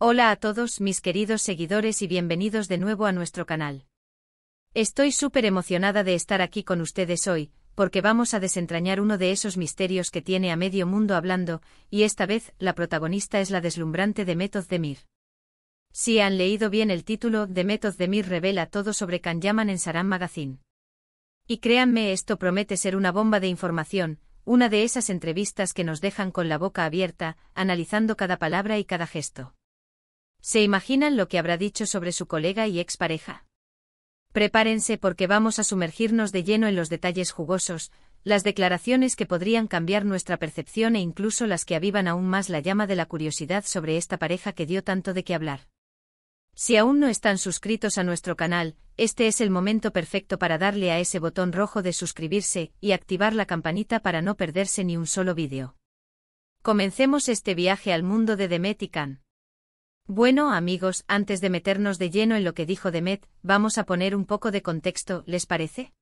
Hola a todos mis queridos seguidores y bienvenidos de nuevo a nuestro canal. Estoy súper emocionada de estar aquí con ustedes hoy, porque vamos a desentrañar uno de esos misterios que tiene a medio mundo hablando, y esta vez la protagonista es la deslumbrante Demet Özdemir. Si han leído bien el título, Demet Özdemir revela todo sobre Can Yaman en Saran Magazine. Y créanme, esto promete ser una bomba de información, una de esas entrevistas que nos dejan con la boca abierta, analizando cada palabra y cada gesto. ¿Se imaginan lo que habrá dicho sobre su colega y expareja? Prepárense porque vamos a sumergirnos de lleno en los detalles jugosos, las declaraciones que podrían cambiar nuestra percepción e incluso las que avivan aún más la llama de la curiosidad sobre esta pareja que dio tanto de qué hablar. Si aún no están suscritos a nuestro canal, este es el momento perfecto para darle a ese botón rojo de suscribirse y activar la campanita para no perderse ni un solo vídeo. Comencemos este viaje al mundo de Demet y Can. Bueno, amigos, antes de meternos de lleno en lo que dijo Demet, vamos a poner un poco de contexto, ¿les parece?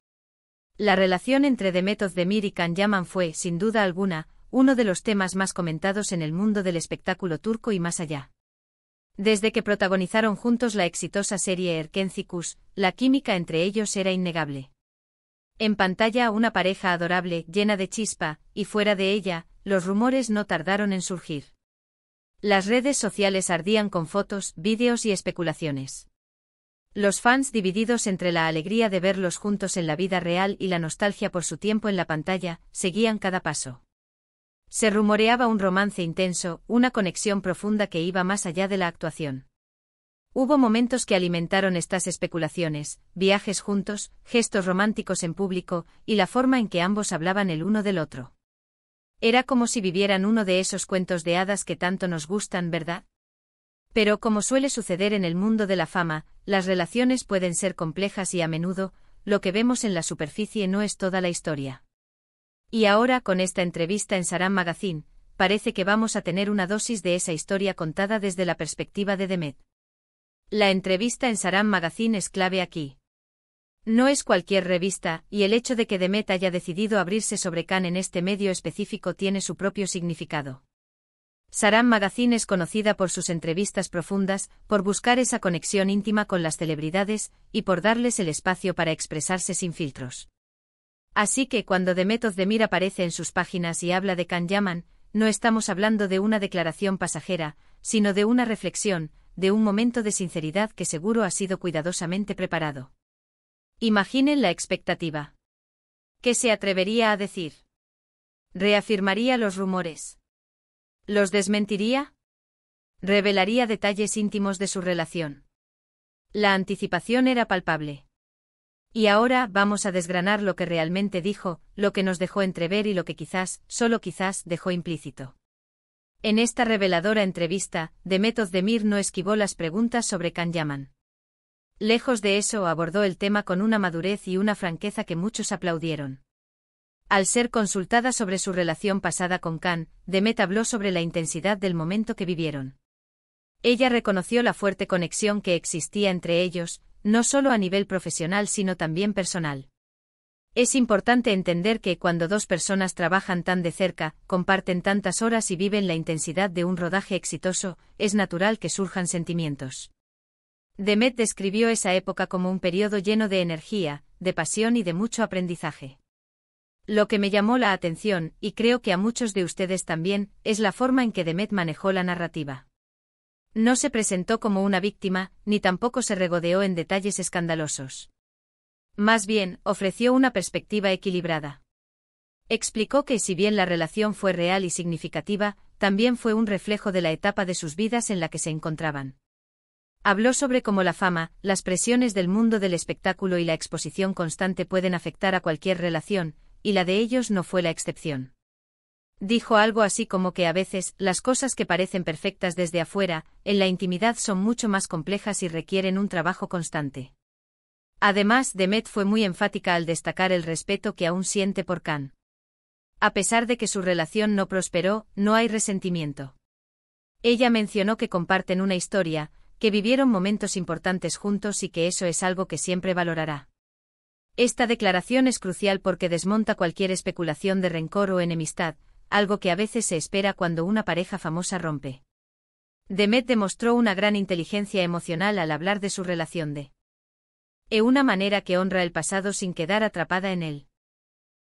La relación entre Demet Özdemir y Can Yaman fue, sin duda alguna, uno de los temas más comentados en el mundo del espectáculo turco y más allá. Desde que protagonizaron juntos la exitosa serie Erkenci, la química entre ellos era innegable. En pantalla una pareja adorable, llena de chispa, y fuera de ella, los rumores no tardaron en surgir. Las redes sociales ardían con fotos, vídeos y especulaciones. Los fans divididos entre la alegría de verlos juntos en la vida real y la nostalgia por su tiempo en la pantalla, seguían cada paso. Se rumoreaba un romance intenso, una conexión profunda que iba más allá de la actuación. Hubo momentos que alimentaron estas especulaciones, viajes juntos, gestos románticos en público, y la forma en que ambos hablaban el uno del otro. Era como si vivieran uno de esos cuentos de hadas que tanto nos gustan, ¿verdad? Pero como suele suceder en el mundo de la fama, las relaciones pueden ser complejas y a menudo, lo que vemos en la superficie no es toda la historia. Y ahora, con esta entrevista en Saran Magazine, parece que vamos a tener una dosis de esa historia contada desde la perspectiva de Demet. La entrevista en Saran Magazine es clave aquí. No es cualquier revista, y el hecho de que Demet haya decidido abrirse sobre Can en este medio específico tiene su propio significado. Saran Magazine es conocida por sus entrevistas profundas, por buscar esa conexión íntima con las celebridades, y por darles el espacio para expresarse sin filtros. Así que cuando Demet Özdemir aparece en sus páginas y habla de Can Yaman, no estamos hablando de una declaración pasajera, sino de una reflexión, de un momento de sinceridad que seguro ha sido cuidadosamente preparado. Imaginen la expectativa. ¿Qué se atrevería a decir? ¿Reafirmaría los rumores? ¿Los desmentiría? ¿Revelaría detalles íntimos de su relación? La anticipación era palpable. Y ahora vamos a desgranar lo que realmente dijo, lo que nos dejó entrever y lo que quizás, solo quizás, dejó implícito. En esta reveladora entrevista, Demet Özdemir no esquivó las preguntas sobre Can Yaman. Lejos de eso, abordó el tema con una madurez y una franqueza que muchos aplaudieron. Al ser consultada sobre su relación pasada con Can, Demet habló sobre la intensidad del momento que vivieron. Ella reconoció la fuerte conexión que existía entre ellos, no solo a nivel profesional sino también personal. Es importante entender que cuando dos personas trabajan tan de cerca, comparten tantas horas y viven la intensidad de un rodaje exitoso, es natural que surjan sentimientos. Demet describió esa época como un periodo lleno de energía, de pasión y de mucho aprendizaje. Lo que me llamó la atención, y creo que a muchos de ustedes también, es la forma en que Demet manejó la narrativa. No se presentó como una víctima, ni tampoco se regodeó en detalles escandalosos. Más bien, ofreció una perspectiva equilibrada. Explicó que si bien la relación fue real y significativa, también fue un reflejo de la etapa de sus vidas en la que se encontraban. Habló sobre cómo la fama, las presiones del mundo del espectáculo y la exposición constante pueden afectar a cualquier relación, y la de ellos no fue la excepción. Dijo algo así como que a veces, las cosas que parecen perfectas desde afuera, en la intimidad son mucho más complejas y requieren un trabajo constante. Además, Demet fue muy enfática al destacar el respeto que aún siente por Can. A pesar de que su relación no prosperó, no hay resentimiento. Ella mencionó que comparten una historia, que vivieron momentos importantes juntos y que eso es algo que siempre valorará. Esta declaración es crucial porque desmonta cualquier especulación de rencor o enemistad, algo que a veces se espera cuando una pareja famosa rompe. Demet demostró una gran inteligencia emocional al hablar de su relación de una manera que honra el pasado sin quedar atrapada en él.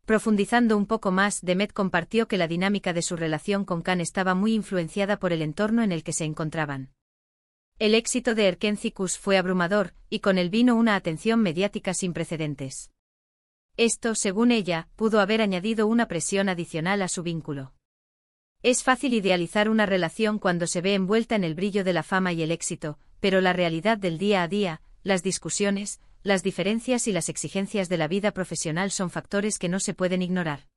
Profundizando un poco más, Demet compartió que la dinámica de su relación con Khan estaba muy influenciada por el entorno en el que se encontraban. El éxito de Erkencicus fue abrumador, y con él vino una atención mediática sin precedentes. Esto, según ella, pudo haber añadido una presión adicional a su vínculo. Es fácil idealizar una relación cuando se ve envuelta en el brillo de la fama y el éxito, pero la realidad del día a día, las discusiones, las diferencias y las exigencias de la vida profesional son factores que no se pueden ignorar.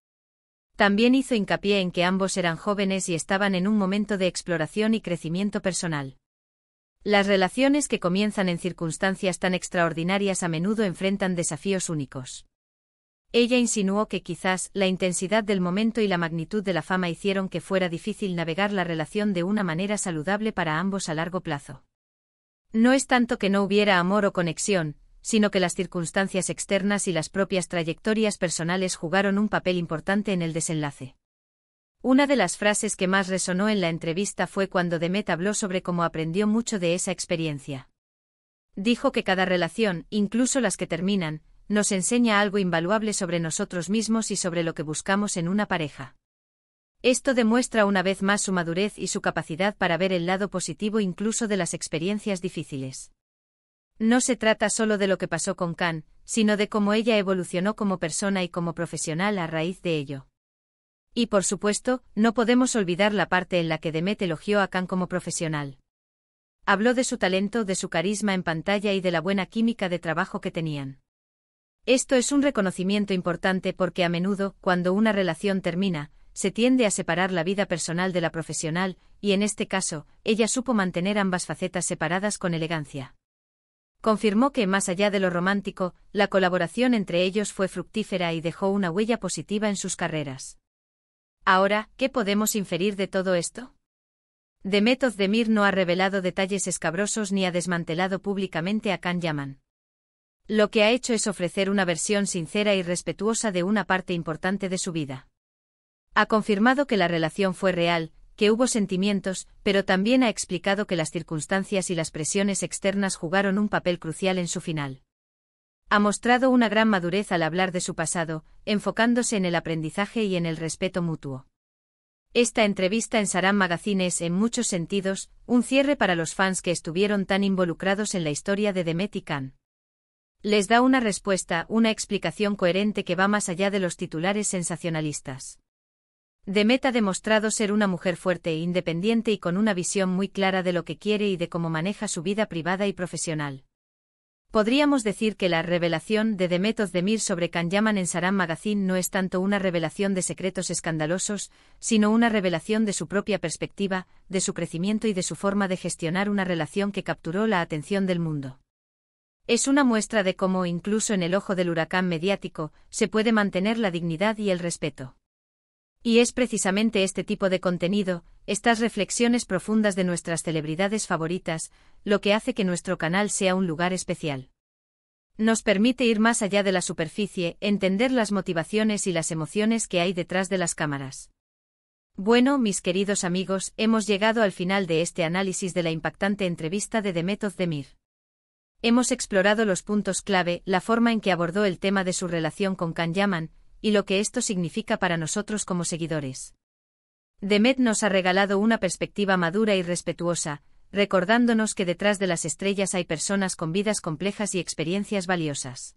También hizo hincapié en que ambos eran jóvenes y estaban en un momento de exploración y crecimiento personal. Las relaciones que comienzan en circunstancias tan extraordinarias a menudo enfrentan desafíos únicos. Ella insinuó que quizás la intensidad del momento y la magnitud de la fama hicieron que fuera difícil navegar la relación de una manera saludable para ambos a largo plazo. No es tanto que no hubiera amor o conexión, sino que las circunstancias externas y las propias trayectorias personales jugaron un papel importante en el desenlace. Una de las frases que más resonó en la entrevista fue cuando Demet habló sobre cómo aprendió mucho de esa experiencia. Dijo que cada relación, incluso las que terminan, nos enseña algo invaluable sobre nosotros mismos y sobre lo que buscamos en una pareja. Esto demuestra una vez más su madurez y su capacidad para ver el lado positivo incluso de las experiencias difíciles. No se trata solo de lo que pasó con Khan, sino de cómo ella evolucionó como persona y como profesional a raíz de ello. Y por supuesto, no podemos olvidar la parte en la que Demet elogió a Khan como profesional. Habló de su talento, de su carisma en pantalla y de la buena química de trabajo que tenían. Esto es un reconocimiento importante porque a menudo, cuando una relación termina, se tiende a separar la vida personal de la profesional, y en este caso, ella supo mantener ambas facetas separadas con elegancia. Confirmó que, más allá de lo romántico, la colaboración entre ellos fue fructífera y dejó una huella positiva en sus carreras. Ahora, ¿qué podemos inferir de todo esto? Demet Özdemir no ha revelado detalles escabrosos ni ha desmantelado públicamente a Can Yaman. Lo que ha hecho es ofrecer una versión sincera y respetuosa de una parte importante de su vida. Ha confirmado que la relación fue real, que hubo sentimientos, pero también ha explicado que las circunstancias y las presiones externas jugaron un papel crucial en su final. Ha mostrado una gran madurez al hablar de su pasado, enfocándose en el aprendizaje y en el respeto mutuo. Esta entrevista en Saran Magazine es, en muchos sentidos, un cierre para los fans que estuvieron tan involucrados en la historia de Demet y Can. Les da una respuesta, una explicación coherente que va más allá de los titulares sensacionalistas. Demet ha demostrado ser una mujer fuerte e independiente y con una visión muy clara de lo que quiere y de cómo maneja su vida privada y profesional. Podríamos decir que la revelación de Demet Özdemir sobre Can Yaman en Saran Magazine no es tanto una revelación de secretos escandalosos, sino una revelación de su propia perspectiva, de su crecimiento y de su forma de gestionar una relación que capturó la atención del mundo. Es una muestra de cómo, incluso en el ojo del huracán mediático, se puede mantener la dignidad y el respeto. Y es precisamente este tipo de contenido, estas reflexiones profundas de nuestras celebridades favoritas, lo que hace que nuestro canal sea un lugar especial. Nos permite ir más allá de la superficie, entender las motivaciones y las emociones que hay detrás de las cámaras. Bueno, mis queridos amigos, hemos llegado al final de este análisis de la impactante entrevista de Demet Özdemir. Hemos explorado los puntos clave, la forma en que abordó el tema de su relación con Can Yaman, y lo que esto significa para nosotros como seguidores. Demet nos ha regalado una perspectiva madura y respetuosa, recordándonos que detrás de las estrellas hay personas con vidas complejas y experiencias valiosas.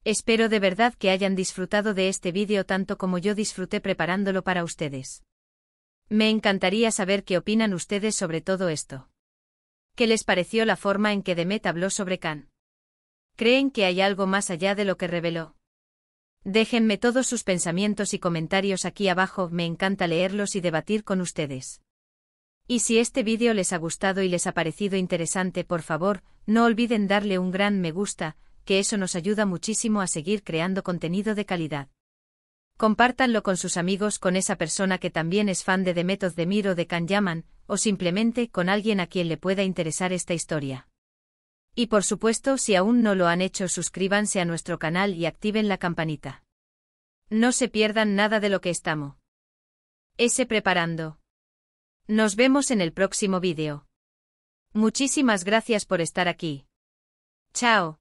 Espero de verdad que hayan disfrutado de este vídeo tanto como yo disfruté preparándolo para ustedes. Me encantaría saber qué opinan ustedes sobre todo esto. ¿Qué les pareció la forma en que Demet habló sobre Can? ¿Creen que hay algo más allá de lo que reveló? Déjenme todos sus pensamientos y comentarios aquí abajo, me encanta leerlos y debatir con ustedes. Y si este vídeo les ha gustado y les ha parecido interesante, por favor, no olviden darle un gran me gusta, que eso nos ayuda muchísimo a seguir creando contenido de calidad. Compártanlo con sus amigos, con esa persona que también es fan de Demet Özdemir o de Can Yaman, o simplemente con alguien a quien le pueda interesar esta historia. Y por supuesto, si aún no lo han hecho, suscríbanse a nuestro canal y activen la campanita. No se pierdan nada de lo que estamos preparando. Nos vemos en el próximo vídeo. Muchísimas gracias por estar aquí. Chao.